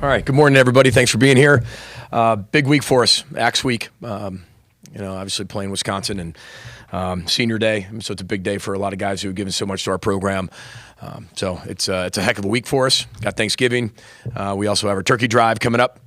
All right. Good morning, everybody. Thanks for being here. Big week for us, Axe Week. Obviously playing Wisconsin and Senior Day. So it's a big day for a lot of guys who have given so much to our program. So it's a heck of a week for us. Got Thanksgiving. We also have our turkey drive coming up,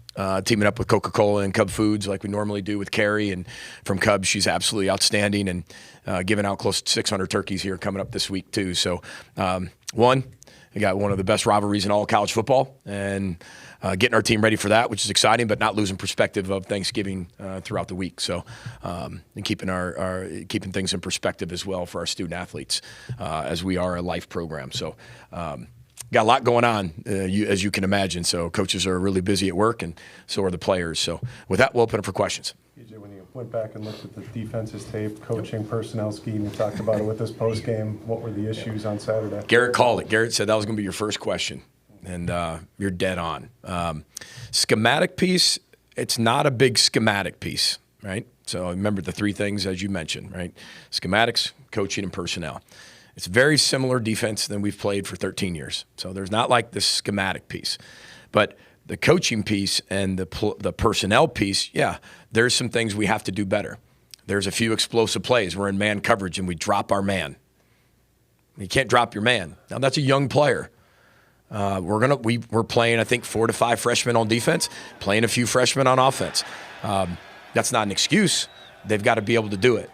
teaming up with Coca-Cola and Cub Foods like we normally do with Carrie. And from Cubs, she's absolutely outstanding and giving out close to 600 turkeys here coming up this week too. So we got one of the best rivalries in all college football, and getting our team ready for that, which is exciting, but not losing perspective of Thanksgiving throughout the week. So, and keeping things in perspective as well for our student athletes, as we are a life program. So, got a lot going on, as you can imagine. So, coaches are really busy at work, and so are the players. So, with that, we'll open up for questions. PJ, when you went back and looked at the defense's tape, coaching, personnel scheme, you talked about it with this post game. What were the issues on Saturday? Garrett called it. Garrett said that was going to be your first question. And you're dead on. Schematic piece, it's not a big schematic piece, right? So remember the three things as you mentioned, right? Schematics, coaching, and personnel. It's very similar defense than we've played for 13 years. So there's not like this schematic piece. But the coaching piece and the personnel piece, yeah, there's some things we have to do better. There's a few explosive plays. We're in man coverage and we drop our man. You can't drop your man. Now that's a young player. We're playing, I think, 4 to 5 freshmen on defense, playing a few freshmen on offense. That's not an excuse. They've got to be able to do it.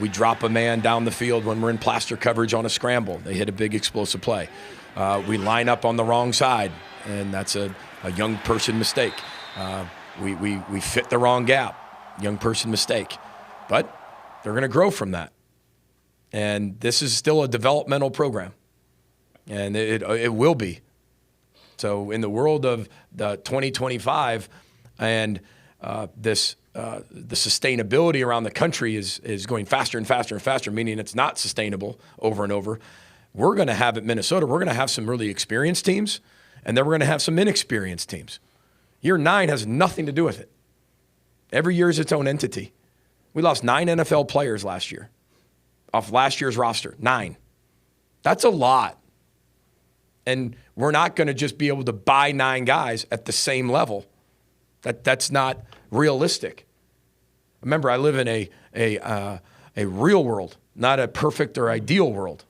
We drop a man down the field when we're in plaster coverage on a scramble. They hit a big explosive play. We line up on the wrong side, and that's a young person mistake. We fit the wrong gap, young person mistake. But they're going to grow from that. And this is still a developmental program. And it will be. So in the world of the 2025 and the sustainability around the country is going faster and faster and faster, meaning it's not sustainable over and over. We're going to have at Minnesota, we're going to have some really experienced teams, and then we're going to have some inexperienced teams. Year 9 has nothing to do with it. Every year is its own entity. We lost 9 NFL players last year off last year's roster. 9. That's a lot. And we're not going to just be able to buy 9 guys at the same level. That's not realistic. Remember, I live in a real world, not a perfect or ideal world.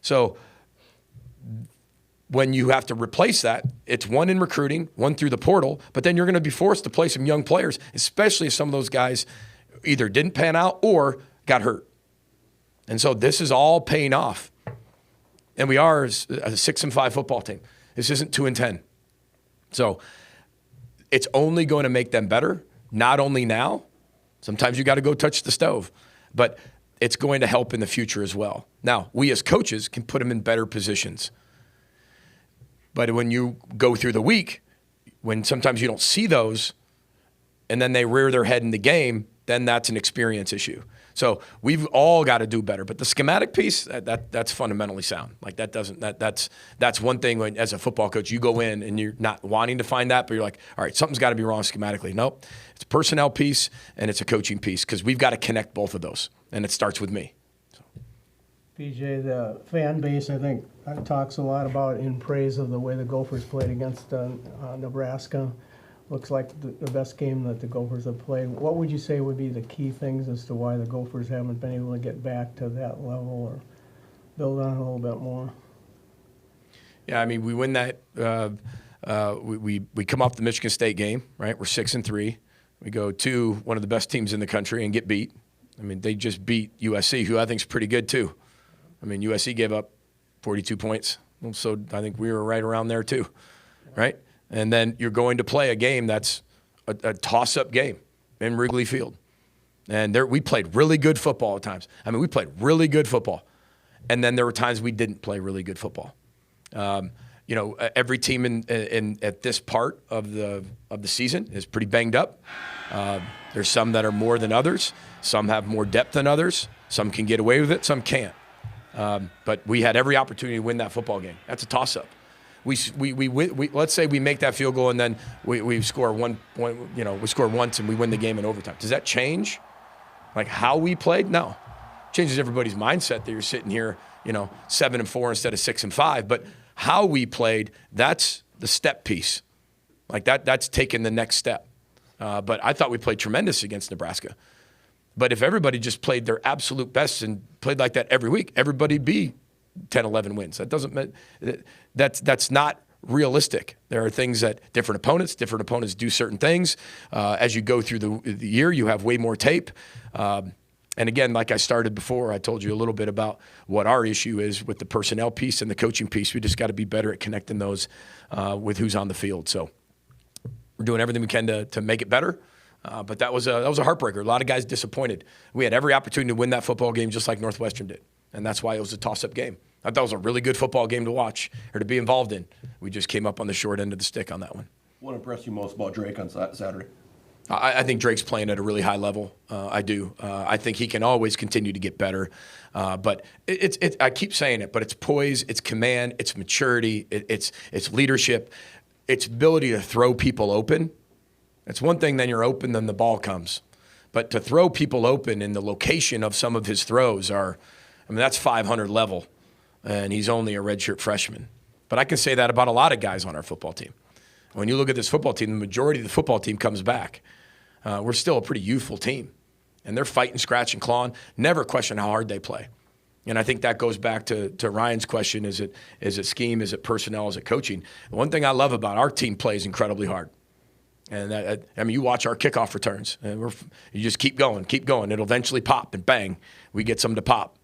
So when you have to replace that, it's one in recruiting, one through the portal, but then you're going to be forced to play some young players, especially if some of those guys either didn't pan out or got hurt. And so this is all paying off. And we are a 6-5 football team. This isn't 2-10. So it's only going to make them better, not only now. Sometimes you got to go touch the stove. But it's going to help in the future as well. Now, we as coaches can put them in better positions. But when you go through the week, when sometimes you don't see those, and then they rear their head in the game, then that's an experience issue. So we've all got to do better. But the schematic piece, that's fundamentally sound. Like that's one thing when, as a football coach, you go in and you're not wanting to find that, but you're like, all right, something's got to be wrong schematically. Nope. It's a personnel piece and it's a coaching piece because we've got to connect both of those. And it starts with me. So. PJ, the fan base, I think, talks a lot about in praise of the way the Gophers played against Nebraska. Looks like the best game that the Gophers have played. What would you say would be the key things as to why the Gophers haven't been able to get back to that level or build on it a little bit more? Yeah, I mean, we win that. We come off the Michigan State game, right? We're 6-3. We go to one of the best teams in the country and get beat. I mean, they just beat USC, who I think is pretty good too. I mean, USC gave up 42 points. So I think we were right around there too, right? And then you're going to play a game that's a toss-up game in Wrigley Field. And we played really good football at times. I mean, we played really good football. And then there were times we didn't play really good football. Every team in at this part of the season is pretty banged up. There's some that are more than others. Some have more depth than others. Some can get away with it. Some can't. But we had every opportunity to win that football game. That's a toss-up. We let's say we make that field goal and then we score one point. We score once and we win the game in overtime. Does that change, like how we played? No, it changes everybody's mindset that you're sitting here, 7-4 instead of 6-5. But how we played, that's the step piece. Like that's taken the next step. But I thought we played tremendous against Nebraska. But if everybody just played their absolute best and played like that every week, everybody'd be 10, 11 wins. That doesn't that's not realistic. There are things that different opponents do certain things. As you go through the year, you have way more tape. And again, like I started before, I told you a little bit about what our issue is with the personnel piece and the coaching piece. We just got to be better at connecting those with who's on the field. So we're doing everything we can to make it better. But that was a heartbreaker. A lot of guys disappointed. We had every opportunity to win that football game just like Northwestern did. And that's why it was a toss-up game. I thought it was a really good football game to watch or to be involved in. We just came up on the short end of the stick on that one. What impressed you most about Drake on Saturday? I think Drake's playing at a really high level. I do. I think he can always continue to get better. But I keep saying it, but it's poise, it's command, it's maturity, it's leadership, it's ability to throw people open. It's one thing, then you're open, then the ball comes. But to throw people open in the location of some of his throws that's 500 level, and he's only a redshirt freshman. But I can say that about a lot of guys on our football team. When you look at this football team, the majority of the football team comes back. We're still a pretty youthful team, and they're fighting, scratching, clawing. Never question how hard they play. And I think that goes back to Ryan's question, is it scheme, is it personnel, is it coaching? The one thing I love about our team plays incredibly hard. And you watch our kickoff returns. And you just keep going. It'll eventually pop, and bang, we get some to pop.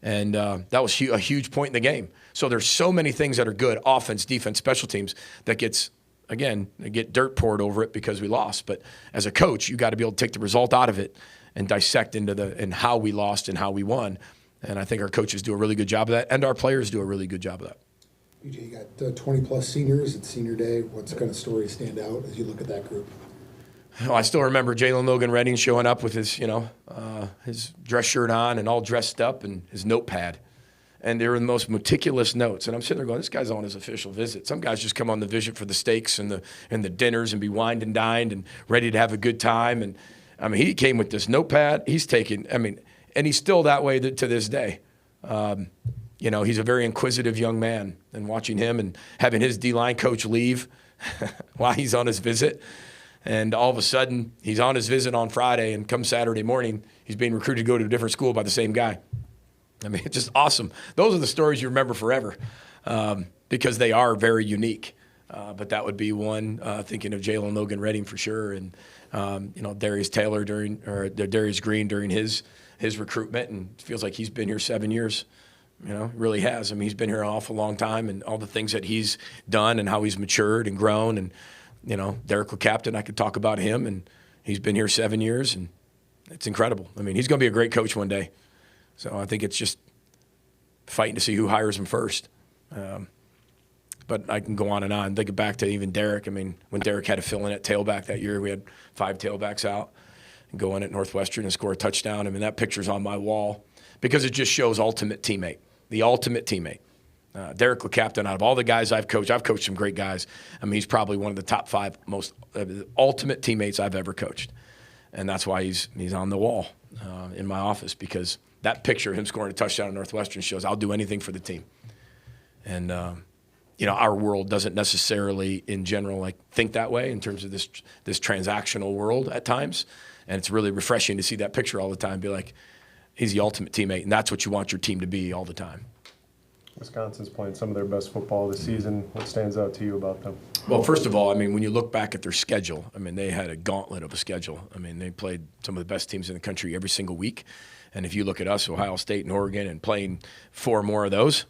And that was a huge point in the game. So there's so many things that are good, offense, defense, special teams, that get dirt poured over it because we lost. But as a coach, you got to be able to take the result out of it and dissect and how we lost and how we won. And I think our coaches do a really good job of that, and our players do a really good job of that. BJ, you got 20-plus seniors at senior day. What's kind of story stand out as you look at that group? Oh, I still remember Jalen Logan-Redding showing up with his dress shirt on and all dressed up and his notepad. And they were the most meticulous notes. And I'm sitting there going, this guy's on his official visit. Some guys just come on the visit for the steaks and the dinners and be wined and dined and ready to have a good time. And he came with this notepad. He's taking, and he's still that way to this day. He's a very inquisitive young man. And watching him and having his D-line coach leave while he's on his visit. And all of a sudden, he's on his visit on Friday, and come Saturday morning, he's being recruited to go to a different school by the same guy. It's just awesome. Those are the stories you remember forever because they are very unique. But that would be one, thinking of Jalen Logan-Redding for sure, and Darius Taylor Darius Green during his recruitment, and it feels like he's been here 7 years. Really has. He's been here an awful long time, and all the things that he's done and how he's matured and grown. And Derek LeCaptain, I could talk about him, and he's been here 7 years, and it's incredible. He's going to be a great coach one day. So I think it's just fighting to see who hires him first. But I can go on and on. Think back to even Derek. When Derek had to fill in at tailback that year, we had 5 tailbacks out and go in at Northwestern and score a touchdown. That picture's on my wall because it just shows ultimate teammate, the ultimate teammate. Derek LeCaptain, out of all the guys I've coached some great guys. He's probably one of the top 5 most ultimate teammates I've ever coached. And that's why he's on the wall in my office, because that picture of him scoring a touchdown at Northwestern shows I'll do anything for the team. And, our world doesn't necessarily in general think that way in terms of this transactional world at times. And it's really refreshing to see that picture all the time, be like, he's the ultimate teammate. And that's what you want your team to be all the time. Wisconsin's playing some of their best football this season. What stands out to you about them? Well, first of all, when you look back at their schedule, they had a gauntlet of a schedule. They played some of the best teams in the country every single week. And if you look at us, Ohio State and Oregon, and playing 4 more of those,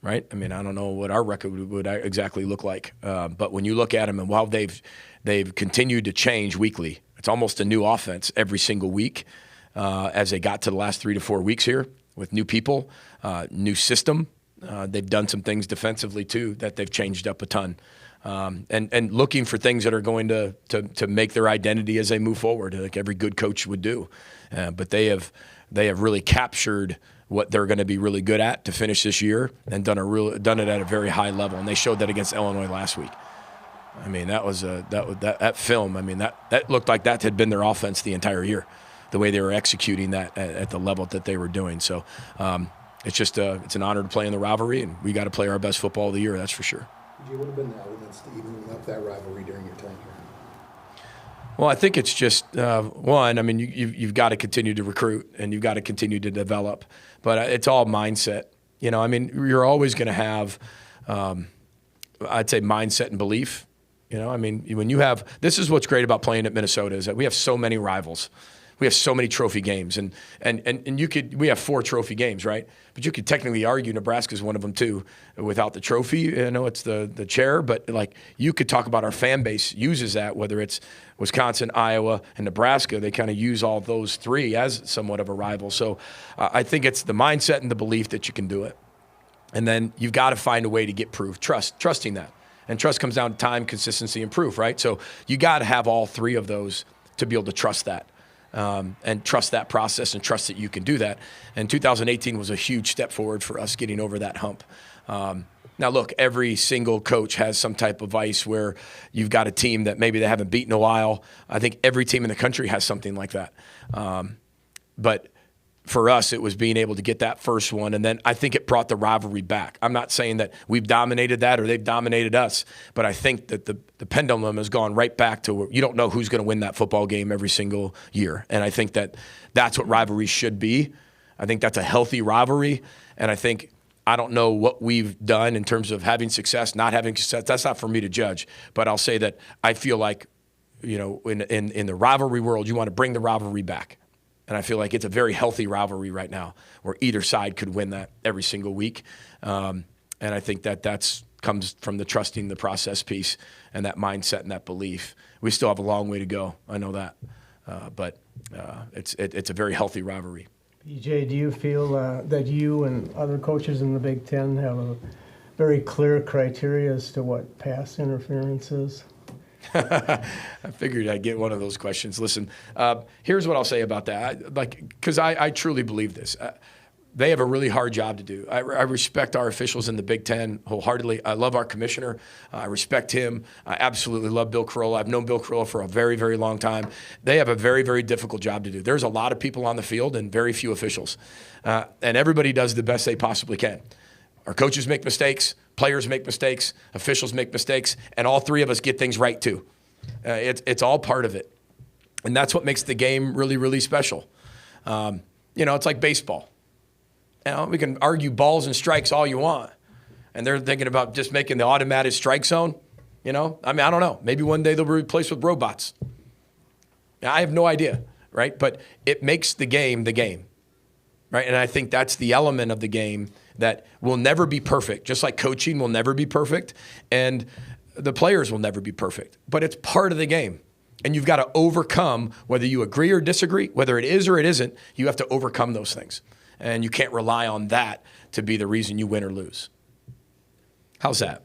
right? I don't know what our record would exactly look like. But when you look at them, and while they've continued to change weekly, it's almost a new offense every single week as they got to the last 3 to 4 weeks here with new people, new system. They've done some things defensively, too, that they've changed up a ton. And looking for things that are going to make their identity as they move forward, like every good coach would do. But they have really captured what they're going to be really good at to finish this year, and done it at a very high level. And they showed that against Illinois last week. That film. That looked like that had been their offense the entire year, the way they were executing that at the level that they were doing. So. It's an honor to play in the Rivalry, and we got to play our best football of the year, that's for sure. What have been the elements to evening up that rivalry during your time here? Well, I think it's just one. I mean, you've got to continue to recruit and you've got to continue to develop, but it's all mindset. You know, I mean, you're always going to have, I'd say, mindset and belief. You know, I mean, when you have, this is what's great about playing at Minnesota is that we have so many rivals. We have so many trophy games, and we have 4 trophy games, right? But you could technically argue Nebraska's one of them too. Without the trophy, you know, it's the chair, but like you could talk about our fan base uses that, whether it's Wisconsin, Iowa, and Nebraska, they kind of use all those 3 as somewhat of a rival. So I think it's the mindset and the belief that you can do it. And then you've got to find a way to get proof, trusting that. And trust comes down to time, consistency, and proof, right? So you got to have all 3 of those to be able to trust that. And trust that process and trust that you can do that. And 2018 was a huge step forward for us getting over that hump. Now, look, every single coach has some type of vice where you've got a team that maybe they haven't beaten in a while. I think every team in the country has something like that. But for us, it was being able to get that first one, and then I think it brought the rivalry back. I'm not saying that we've dominated that or they've dominated us, but I think that the pendulum has gone right back to where you don't know who's going to win that football game every single year. And I think that that's what rivalry should be. I think that's a healthy rivalry, and I don't know what we've done in terms of having success, not having success. That's not for me to judge, but I'll say that I feel like, you know, in the rivalry world, you want to bring the rivalry back. And I feel like it's a very healthy rivalry right now where either side could win that every single week. And I think that comes from the trusting the process piece and that mindset and that belief. We still have a long way to go. I know that. But it's a very healthy rivalry. PJ, do you feel that you and other coaches in the Big Ten have a very clear criteria as to what pass interference is? I figured I'd get one of those questions. Listen, here's what I'll say about that. Because I truly believe this. They have a really hard job to do. I respect our officials in the Big Ten wholeheartedly. I love our commissioner. I respect him. I absolutely love Bill Carolla. I've known Bill Carolla for a very, very long time. They have a very, very difficult job to do. There's a lot of people on the field and very few officials. And everybody does the best they possibly can. Our coaches make mistakes. Players make mistakes, officials make mistakes, and all 3 of us get things right too. It's all part of it. And that's what makes the game really, really special. You know, it's like baseball. You know, we can argue balls and strikes all you want. And they're thinking about just making the automatic strike zone. You know, I mean, I don't know. Maybe one day they'll be replaced with robots. I have no idea, right? But it makes the game, right? And I think that's the element of the game that will never be perfect, just like coaching will never be perfect, and the players will never be perfect. But it's part of the game. And you've got to overcome, whether you agree or disagree, whether it is or it isn't, you have to overcome those things. And you can't rely on that to be the reason you win or lose. How's that?